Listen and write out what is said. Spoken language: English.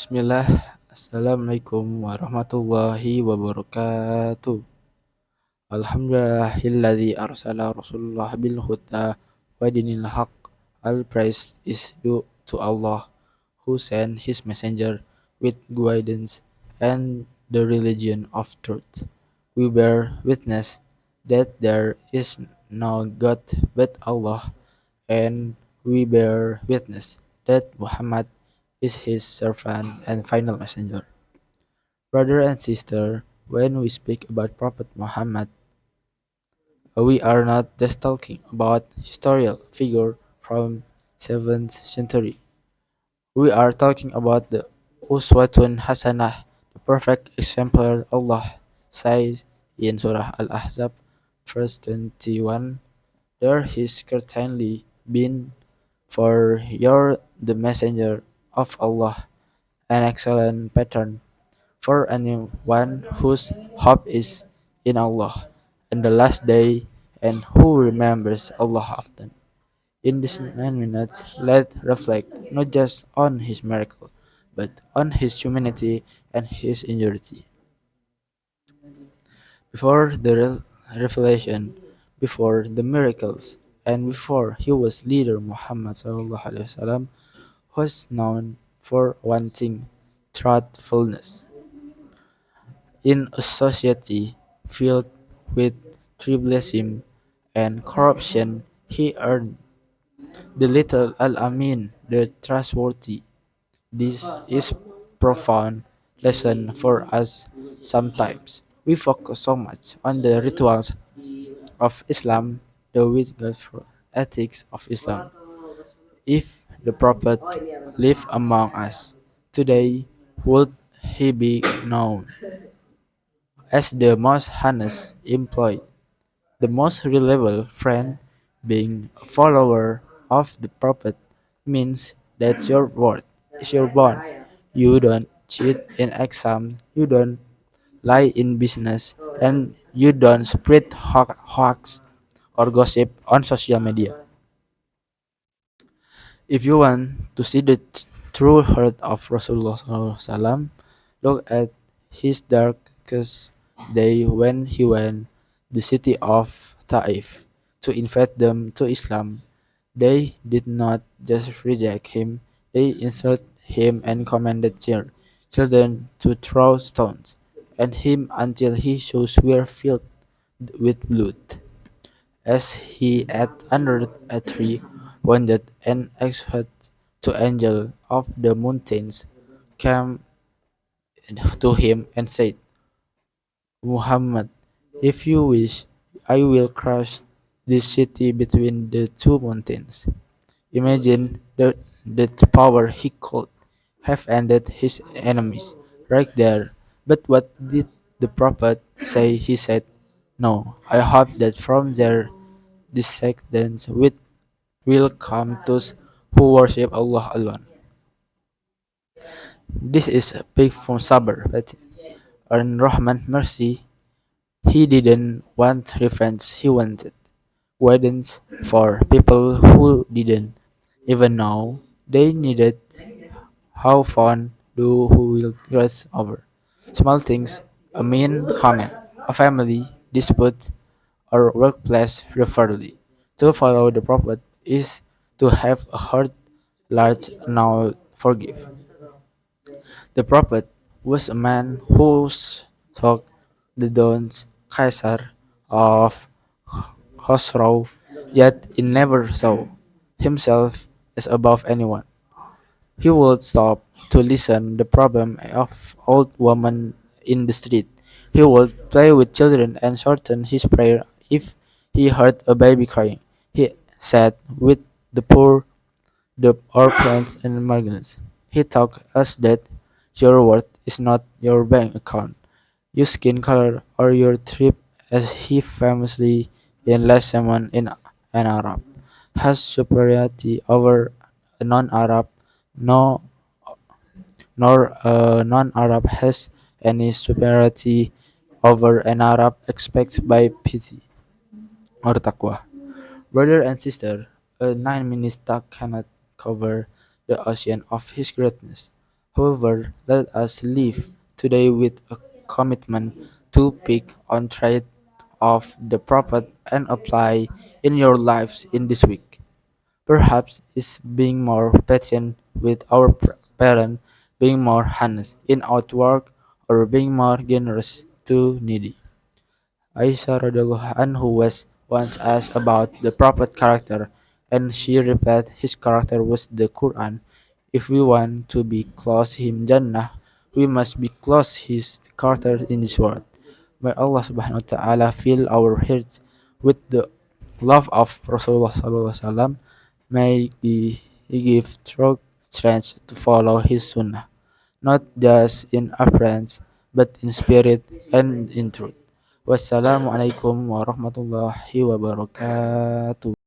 Bismillah, Assalamualaikum warahmatullahi wabarakatuh. Alhamdulillahilladzi arsala Rasulullah bil huda wa dinil haq. All praise is due to Allah who sent his messenger with guidance and the religion of truth. We bear witness that there is no God but Allah, and we bear witness that Muhammad is his servant and final messenger. Brother and sister, when we speak about Prophet Muhammad, we are not just talking about historical figure from 7th century. We are talking about the Uswatun Hasanah, the perfect example Allah says in Surah Al-Ahzab, verse 21. There has certainly been for you the messenger of Allah, an excellent pattern for anyone whose hope is in Allah and the last day and who remembers Allah often. In these 9 minutes, let's reflect not just on His miracle, but on His humanity and His ingenuity. Before the revelation, before the miracles, and before he was leader, Muhammad sallallahu alaihi wasallam was known for one thing: truthfulness. In a society filled with tribalism and corruption, he earned the little Al-Amin, the trustworthy. This is profound lesson for us. Sometimes we focus so much on the rituals of Islam, the without ethics of Islam. If the Prophet lived among us today, would he be known as the most honest employee, the most reliable friend? Being a follower of the Prophet means that your word is your bond. You don't cheat in exams, you don't lie in business, and you don't spread hoax or gossip on social media. If you want to see the true heart of Rasulullah SAW, look at his darkest day when he went the city of Taif to invite them to Islam. They did not just reject him, they insulted him and commanded their children to throw stones at him until his shoes were filled with blood. As he ate under a tree, wounded and exhausted, two angels of the mountains came to him and said, Muhammad, if you wish, I will crush this city between the two mountains. Imagine the power he could have ended his enemies right there. But what did the prophet say? He said, no, I hope that from there descendants will come those who worship Allah alone. This is a pig from Sabr, but on Rahman mercy, he didn't want revenge, he wanted guidance for people who didn't even know they needed how fun do who will cross over. Small things, a mean comment, a family dispute, or workplace rivalry. To follow the prophet is to have a heart large enough forgive. The prophet was a man who took the Don's Caesar of Khosrow, yet he never saw himself as above anyone. He would stop to listen the problem of old woman in the street. He would play with children and shorten his prayer if he heard a baby crying. He sat with the poor, the orphans and marginals. He taught us that your worth is not your bank account, your skin color, or your trip, as he famously in last sermon in an Arab has superiority over a non-Arab, no, nor a non-Arab has any superiority over an Arab except by pity or taqwa. Brother and sister, a 9 minute talk cannot cover the ocean of his greatness. However, let us live today with a commitment to pick on traits of the Prophet and apply in your lives in this week. Perhaps it's being more patient with our parents, being more honest in our work, or being more generous to needy. Aisyah radhiallahu anhu was once asked about the Prophet character, and she replied his character was the Quran. If we want to be close him Jannah, we must be close his character in this world. May Allah subhanahu wa ta'ala fill our hearts with the love of Rasulullah sallallahu alaihi wasallam. May he give true strength to follow his sunnah, not just in appearance, but in spirit and in truth. Wassalamualaikum warahmatullahi wabarakatuh.